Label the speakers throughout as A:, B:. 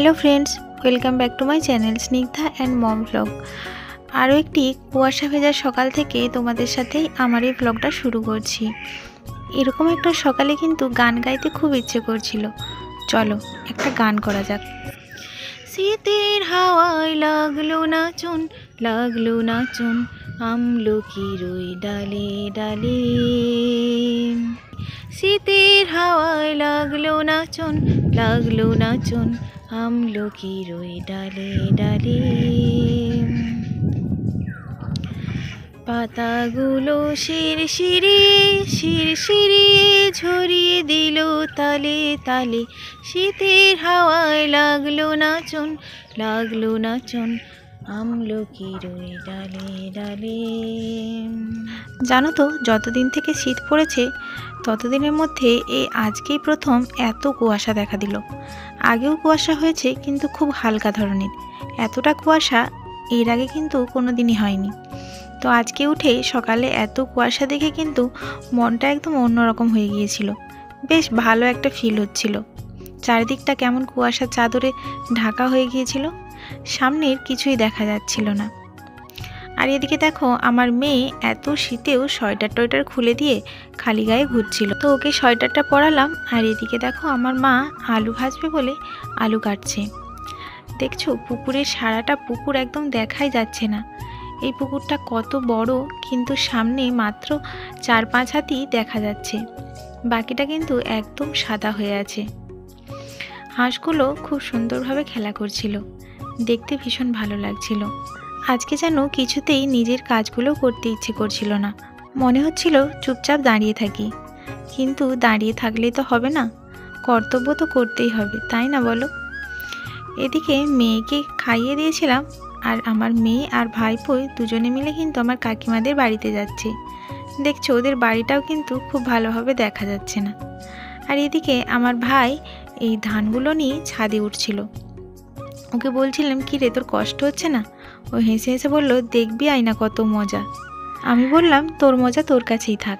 A: Hello friends, welcome back to my channel Snigdha and mom blog. आरो एकटी कुयाशा भेजा सकाल थेके तोमादेर साथेई आमार এই ব্লগটা शुरू करছি। एरकम एक सकाले किन्तु गान गाइते खूब इচ্ছে करछिलो। चलो एक गान करा जाक। शीतेर हावाय लागलो ना चुन আমলকির ওই ডালে ডালে। शीतेर हावाय लागलो ना चुन আমলকির ওই ডালে ডালে। পাতাগুলো শিরশিরে ঝরিয়ে দিল তালে তালে। শীতের হাওয়ায় লাগলো না চুন আমলকির ওই ডালে ডালে। জানো তো যতদিন থেকে শীত পড়েছে ততদিনের মধ্যে এই আজকেই প্রথম এত কুয়াশা দেখা দিল। আগেও কুয়াশা হয়েছে কিন্তু খুব হালকা ধরনের, এতটা কুয়াশা এর আগে কিন্তু কোনো দিনই হয়নি। তো আজকে উঠে সকালে এত কুয়াশা দেখে কিন্তু মনটা একদম অন্যরকম হয়ে গিয়েছিল। বেশ ভালো একটা ফিল হচ্ছিল। চারিদিকটা কেমন কুয়াশার চাদরে ঢাকা হয়ে গিয়েছিল, সামনের কিছুই দেখা যাচ্ছিল না। আর এদিকে দেখো আমার মেয়ে এত শীতেও সোয়েটার খুলে দিয়ে খালি গায়ে ঘুরছিল, তো ওকে সোয়েটারটা পরালাম। আর এদিকে দেখো আমার মা আলু ভাজবে বলে আলু কাটছে। দেখছো পুকুরের সারাটা পুকুর একদম দেখাই যাচ্ছে না। এই পুকুরটা কত বড়, কিন্তু সামনে মাত্র 4-5 হাতই দেখা যাচ্ছে, বাকিটা কিন্তু একদম সাদা হয়ে আছে। হাঁসগুলো খুব সুন্দরভাবে খেলা করছিল, দেখতে ভীষণ ভালো লাগছিল। আজকে যেন কিছুতেই নিজের কাজগুলো করতে ইচ্ছে করছিল না, মনে হচ্ছিল চুপচাপ দাঁড়িয়ে থাকি। কিন্তু দাঁড়িয়ে থাকলেই তো হবে না, কর্তব্য তো করতেই হবে, তাই না বলো? এদিকে মেয়েকে খাইয়ে দিয়েছিলাম, আর আমার মেয়ে আর ভাইপো দুজনে মিলে কিন্তু আমার কাকিমাদের বাড়িতে যাচ্ছে। দেখছো ওদের বাড়িটাও কিন্তু খুব ভালোভাবে দেখা যাচ্ছে না। আর এদিকে আমার ভাই এই ধানগুলো নিয়ে ছাদে উঠছিল। ওকে বলছিলাম কি রে তোর কষ্ট হচ্ছে না? ও হেসে হেসে বলল দেখবি আয়না কত মজা। আমি বললাম তোর মজা তোর কাছেই থাক।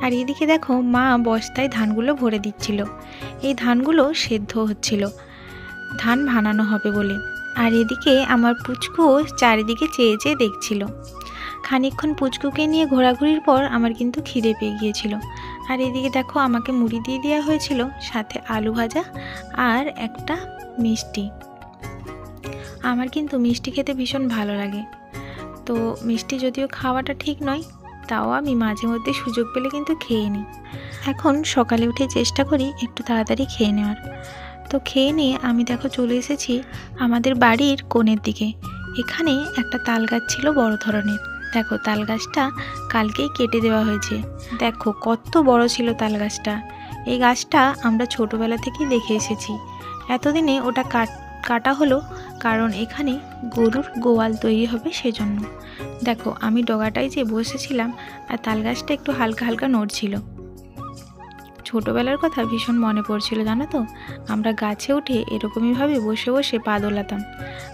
A: আর এদিকে দেখো মা বস্তায় ধানগুলো ভরে দিচ্ছিল। এই ধানগুলো সেদ্ধ হচ্ছিল, ধান ভানানো হবে বলে। আর এদিকে আমার পুচকু চারিদিকে চেয়ে চেয়ে দেখছিল। খানিকক্ষণ পুচকুকে নিয়ে ঘোরাঘুরির পর আমার কিন্তু খিদে পেয়ে গিয়েছিল। আর এদিকে দেখো আমাকে মুড়ি দিয়ে দেওয়া হয়েছিল, সাথে আলু ভাজা আর একটা মিষ্টি। আমার কিন্তু মিষ্টি খেতে ভীষণ ভালো লাগে, তো মিষ্টি যদিও খাওয়াটা ঠিক নয়, তাও আমি মাঝে মধ্যে সুযোগ পেলে কিন্তু খেয়ে নিই। এখন সকালে উঠে চেষ্টা করি একটু তাড়াতাড়ি খেয়ে নেওয়ার। তো খেয়ে নিয়ে আমি দেখো চলে এসেছি আমাদের বাড়ির কোণের দিকে। এখানে একটা তাল গাছ ছিল বড় ধরনের। দেখো তাল গাছটা কালকেই কেটে দেওয়া হয়েছে। দেখো কত বড় ছিল তাল গাছটা। এই গাছটা আমরা ছোটোবেলা থেকেই দেখে এসেছি। এতদিনে ওটা কাটা হলো কারণ এখানে গরুর গোয়াল তৈরি হবে সেজন্য। দেখো আমি ডগাটায় যে বসেছিলাম আর তাল গাছটা একটু হালকা হালকা নড়ছিল। ছোটোবেলার কথা ভীষণ মনে পড়ছিল জানো তো, আমরা গাছে উঠে এরকমইভাবে বসে বসে পা দোলাতাম।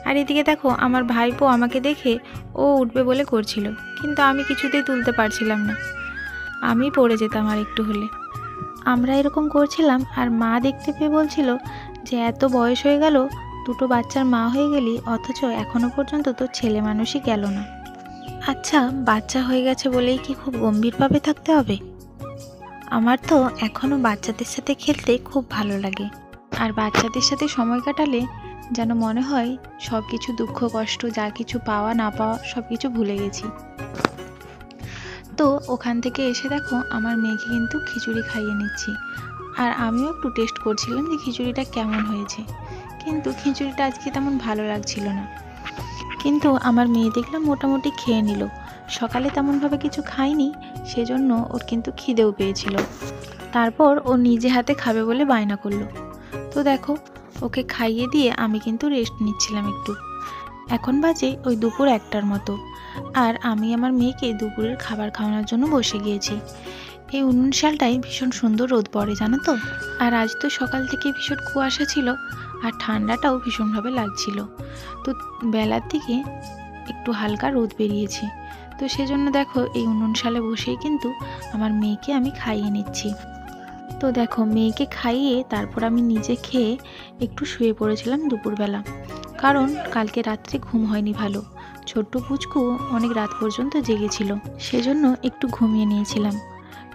A: আর এদিকে দেখো আমার ভাইপো আমাকে দেখে ও উঠবে বলে করছিল, কিন্তু আমি কিছুতেই তুলতে পারছিলাম না, আমি পড়ে যেতাম আর একটু হলে। আমরা এরকম করছিলাম আর মা দেখতে পেয়ে বলছিল যে এত বয়স হয়ে গেল, দুটো বাচ্চার মা হয়ে গেলি, অথচ এখনো পর্যন্ত তোর ছেলে মানুষই গেল না। আচ্ছা বাচ্চা হয়ে গেছে বলেই কি খুব গম্ভীরভাবে থাকতে হবে? আমার তো এখনও বাচ্চাদের সাথে খেলতে খুব ভালো লাগে। আর বাচ্চাদের সাথে সময় কাটালে যেন মনে হয় সব কিছু দুঃখ কষ্ট যা কিছু পাওয়া না পাওয়া সব কিছু ভুলে গেছি। তো ওখান থেকে এসে দেখো আমার মেয়েকে কিন্তু খিচুড়ি খাইয়ে নিচ্ছি। আর আমিও একটু টেস্ট করছিলাম যে খিচুড়িটা কেমন হয়েছে, কিন্তু খিচুড়িটা আজকে তেমন ভালো লাগছিল না। কিন্তু আমার মেয়ে দেখলাম মোটামুটি খেয়ে নিল। সকালে তেমনভাবে কিছু খায়নি, সেজন্য ওর কিন্তু খিদেও পেয়েছিল। তারপর ও নিজে হাতে খাবে বলে বায়না করলো। তো দেখো ওকে খাইয়ে দিয়ে আমি কিন্তু রেস্ট নিচ্ছিলাম একটু। এখন বাজে ওই দুপুর 1টার মতো, আর আমি আমার মেয়েকে দুপুরের খাবার খাওয়ানোর জন্য বসে গিয়েছি। এই উনুন শালটায় ভীষণ সুন্দর রোদ পড়ে জানো তো। আর আজ তো সকাল থেকে ভীষণ কুয়াশা ছিল আর ঠান্ডাটাও ভীষণভাবে লাগছিল। তো বেলার দিকে একটু হালকা রোদ বেরিয়েছে, তো সেজন্য দেখো এই উনুন শালে বসেই কিন্তু আমার মেয়েকে আমি খাইয়ে নিচ্ছি। তো দেখো মেয়েকে খাইয়ে তারপর আমি নিজে খেয়ে একটু শুয়ে পড়েছিলাম দুপুরবেলা, কারণ কালকে রাত্রে ঘুম হয়নি ভালো। ছোট্ট পুচকু অনেক রাত পর্যন্ত জেগেছিল, সেজন্য একটু ঘুমিয়ে নিয়েছিলাম,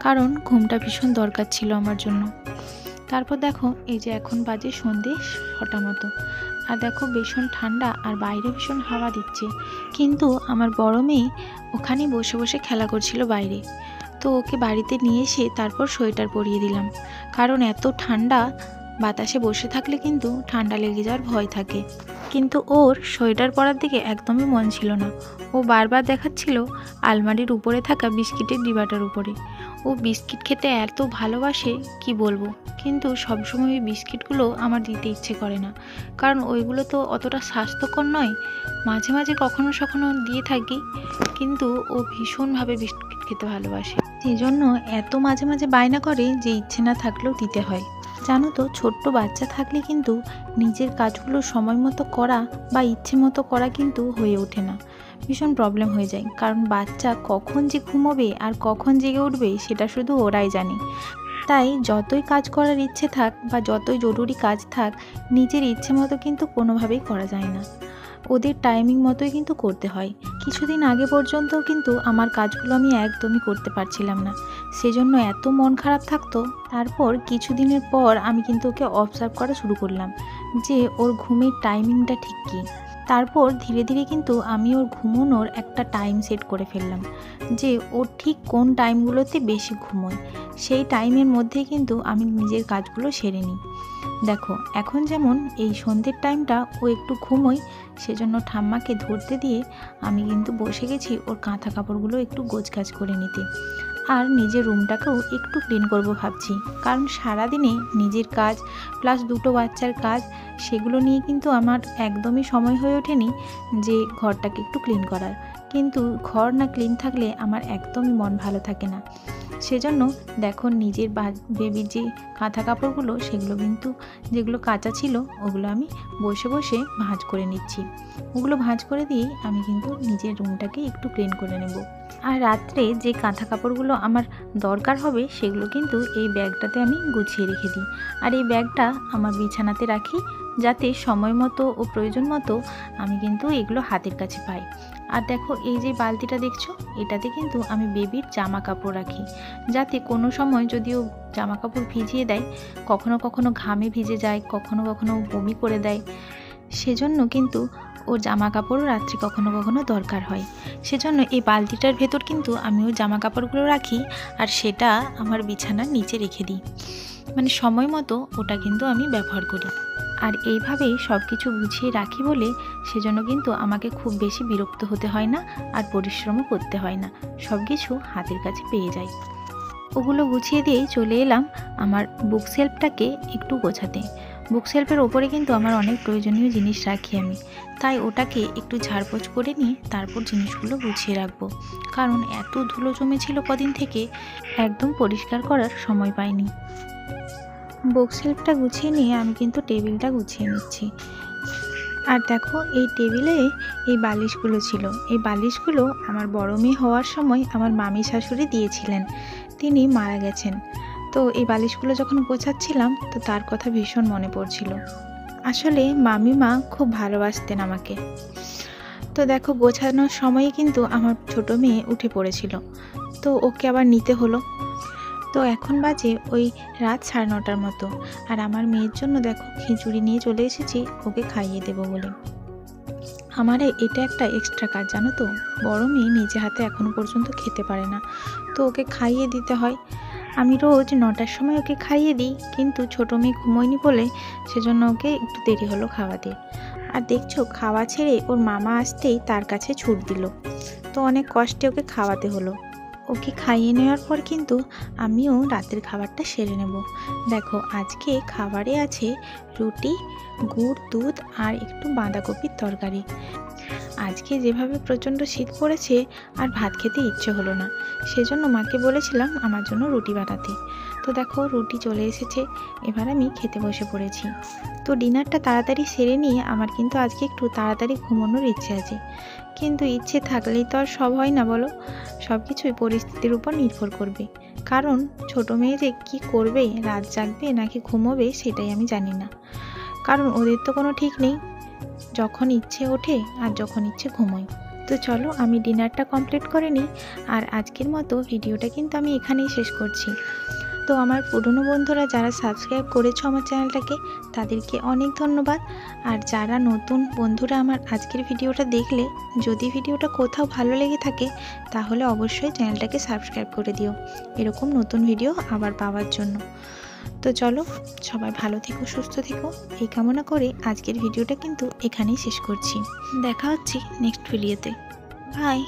A: কারণ ঘুমটা ভীষণ দরকার ছিল আমার জন্য। তারপর দেখো এই যে এখন বাজে সন্ধে 6টা মতো, আর দেখো ভীষণ ঠান্ডা আর বাইরে ভীষণ হাওয়া দিচ্ছে, কিন্তু আমার বড় মেয়ে ওখানেই বসে বসে খেলা করছিল বাইরে। তো ওকে বাড়িতে নিয়ে এসে তারপর সোয়েটার পরিয়ে দিলাম, কারণ এত ঠান্ডা, বাতাসে বসে থাকলে কিন্তু ঠান্ডা লেগে যাওয়ার ভয় থাকে। কিন্তু ওর সোয়েটার পরার দিকে একদমই মন ছিল না। ও বারবার দেখাচ্ছিল আলমারির উপরে থাকা বিস্কিটের ডিবাটার উপরে। ও বিস্কিট খেতে এত ভালোবাসে কি বলবো, কিন্তু সবসময় ওই বিস্কিটগুলো আমার দিতে ইচ্ছে করে না, কারণ ওইগুলো তো অতটা স্বাস্থ্যকর নয়। মাঝে মাঝে কখনো সখনো দিয়ে থাকি, কিন্তু ও ভীষণভাবে বিস্কিট খেতে ভালোবাসে, সেই জন্য এত মাঝে মাঝে বায়না করে যে ইচ্ছে না থাকলেও দিতে হয়। জানো তো, ছোট্ট বাচ্চা থাকলে কিন্তু নিজের কাজগুলো সময় মতো করা বা ইচ্ছে মতো করা কিন্তু হয়ে ওঠে না, ভীষণ প্রবলেম হয়ে যায়। কারণ বাচ্চা কখন যে ঘুমোবে আর কখন জেগে উঠবে সেটা শুধু ওরাই জানে। তাই যতই কাজ করার ইচ্ছে থাক বা যতই জরুরি কাজ থাক, নিজের ইচ্ছে মতো কিন্তু কোনোভাবেই করা যায় না, ওদের টাইমিং মতোই কিন্তু করতে হয়। কিছুদিন আগে পর্যন্তও কিন্তু আমার কাজগুলো আমি একদমই করতে পারছিলাম না, সেজন্য এত মন খারাপ থাকতো। তারপর কিছুদিনের পর আমি কিন্তু ওকে অবজার্ভ করা শুরু করলাম যে ওর ঘুমের টাইমিংটা ঠিক কী। তারপর ধীরে ধীরে কিন্তু আমি ওর ঘুমোনোর একটা টাইম সেট করে ফেললাম, যে ও ঠিক কোন টাইমগুলোতে বেশি ঘুমোয়, সেই টাইমের মধ্যেই কিন্তু আমি নিজের কাজগুলো সেরে নিই। দেখো এখন যেমন এই সন্ধ্যের টাইমটা ও একটু ঘুমোয়, সেজন্য ঠাম্মাকে ধরতে দিয়ে আমি কিন্তু বসে গেছি ওর কাঁথা কাপড়গুলো একটু গোছগাছ করে নিতে, আর নিজের রুমটাকেও একটু ক্লিন করব ভাবছি। কারণ সারাদিনে নিজের কাজ প্লাস দুটো বাচ্চার কাজ, সেগুলো নিয়ে কিন্তু আমার একদমই সময় হয়ে ওঠেনি যে ঘরটাকে একটু ক্লিন করার। কিন্তু ঘর না ক্লিন থাকলে আমার একদমই মন ভালো থাকে না। সেজন্য দেখো নিজের বেবির যে কাঁথা কাপড়গুলো, সেগুলো কিন্তু যেগুলো কাঁচা ছিল ওগুলো আমি বসে বসে ভাঁজ করে নিচ্ছি। ওগুলো ভাঁজ করে দিয়েই আমি কিন্তু নিজের রুমটাকে একটু ক্লিন করে নেব। আর রাত্রে যে কাঁথা কাপড়গুলো আমার দরকার হবে সেগুলো কিন্তু এই ব্যাগটাতে আমি গুছিয়ে রেখে দিই, আর এই ব্যাগটা আমার বিছানাতে রাখি, যাতে সময় মতো ও প্রয়োজন মতো আমি কিন্তু এগুলো হাতের কাছে পাই। আর দেখো এই যে বালতিটা দেখছো, এটাতে কিন্তু আমি বেবির জামা কাপড় রাখি, যাতে কোনো সময় যদি ও জামা কাপড় ভিজিয়ে দেয়, কখনো কখনো ঘামে ভিজে যায়, কখনো কখনো বমি করে দেয়, সেজন্য কিন্তু ওর জামা কাপড়ও রাত্রি কখনো কখনো দরকার হয়। সেজন্য এই বালতিটার ভেতর কিন্তু আমি ওর জামা কাপড়গুলো রাখি, আর সেটা আমার বিছানার নিচে রেখে দিই, মানে সময় মতো ওটা কিন্তু আমি ব্যবহার করি। আর এইভাবেই সব কিছু গুছিয়ে রাখি বলে সেজন্য কিন্তু আমাকে খুব বেশি বিরক্ত হতে হয় না, আর পরিশ্রমও করতে হয় না, সব কিছু হাতের কাছে পেয়ে যাই। ওগুলো গুছিয়ে দিয়েই চলে এলাম আমার বুক শেলফটাকে একটু গোছাতে। বুক শেলফের ওপরে কিন্তু আমার অনেক প্রয়োজনীয় জিনিস রাখি আমি, তাই ওটাকে একটু ঝাড়পোছ করে নিয়ে তারপর জিনিসগুলো গুছিয়ে রাখবো, কারণ এত ধুলো জমেছিল কদিন থেকে, একদম পরিষ্কার করার সময় পাইনি। বুক শেলফটা গুছিয়ে নিয়ে আমি কিন্তু টেবিলটা গুছিয়ে নিচ্ছি। আর দেখো এই টেবিলে এই বালিশগুলো ছিল, এই বালিশগুলো আমার বড় মেয়ে হওয়ার সময় আমার মামি শাশুড়ি দিয়েছিলেন, তিনি মারা গেছেন। তো এই বালিশগুলো যখন গোছাচ্ছিলাম তো তার কথা ভীষণ মনে পড়ছিল। আসলে মামিমা খুব ভালোবাসতেন আমাকে। তো দেখো গোছানোর সময়ে কিন্তু আমার ছোট মেয়ে উঠে পড়েছিল, তো ওকে আবার নিতে হলো। তো এখন বাজে ওই রাত 9:30টার মতো, আর আমার মেয়ের জন্য দেখো খিচুড়ি নিয়ে চলে এসেছি ওকে খাইয়ে দেবো বলে। আমার এটা একটা এক্সট্রা কাজ জানো তো, বড় মেয়ে নিজে হাতে এখনও পর্যন্ত খেতে পারে না, তো ওকে খাইয়ে দিতে হয়। আমি রোজ 9টার সময় ওকে খাইয়ে দিই, কিন্তু ছোটো মেয়ে ঘুমোয়নি বলে সেজন্য ওকে একটু দেরি হলো খাওয়াতে। আর দেখছো খাওয়া ছেড়ে ওর মামা আসতেই তার কাছে ছুট দিল, তো অনেক কষ্টে ওকে খাওয়াতে হলো। ওকে খাইয়ে নেওয়ার পর কিন্তু আমিও রাতের খাবারটা সেরে নেব। দেখো আজকে খাবারে আছে রুটি, গুড় দুধ আর একটু বাঁধাকপির তরকারি। আজকে যেভাবে প্রচণ্ড শীত পড়েছে আর ভাত খেতে ইচ্ছে হলো না, সেজন্য মাকে বলেছিলাম আমার জন্য রুটি বানাতে। তো দেখো রুটি চলে এসেছে, এবার আমি খেতে বসে পড়েছি। তো ডিনারটা তাড়াতাড়ি সেরে নিয়ে আমার কিন্তু আজকে একটু তাড়াতাড়ি ঘুমানোর ইচ্ছে আছে, কিন্তু ইচ্ছে থাকলেই তো আর সব হয় না বলো, সব কিছুই পরিস্থিতির উপর নির্ভর করবে। কারণ ছোট মেয়ে যে কী করবে, রাত জাগবে নাকি ঘুমোবে সেটাই আমি জানি না। কারণ ওদের তো কোনো ঠিক নেই, যখন ইচ্ছে ওঠে আর যখন ইচ্ছে ঘুমোয়। তো চলো আমি ডিনারটা কমপ্লিট করে নিই। আর আজকের মতো ভিডিওটা কিন্তু আমি এখানেই শেষ করছি। তো আমার পুরনো বন্ধুরা যারা সাবস্ক্রাইব করেছো আমার চ্যানেলটাকে, তাদেরকে অনেক ধন্যবাদ। আর যারা নতুন বন্ধুরা আমার আজকের ভিডিওটা দেখলে, যদি ভিডিওটা কোথাও ভালো লেগে থাকে তাহলে অবশ্যই চ্যানেলটাকে সাবস্ক্রাইব করে দিও, এরকম নতুন ভিডিও আবার পাওয়ার জন্য। তো চলো, সবাই ভালো থেকো, সুস্থ থেকো, এই কামনা করে আজকের ভিডিওটা কিন্তু এখানেই শেষ করছি। দেখা হচ্ছে নেক্সট ভিডিওতে। বাই।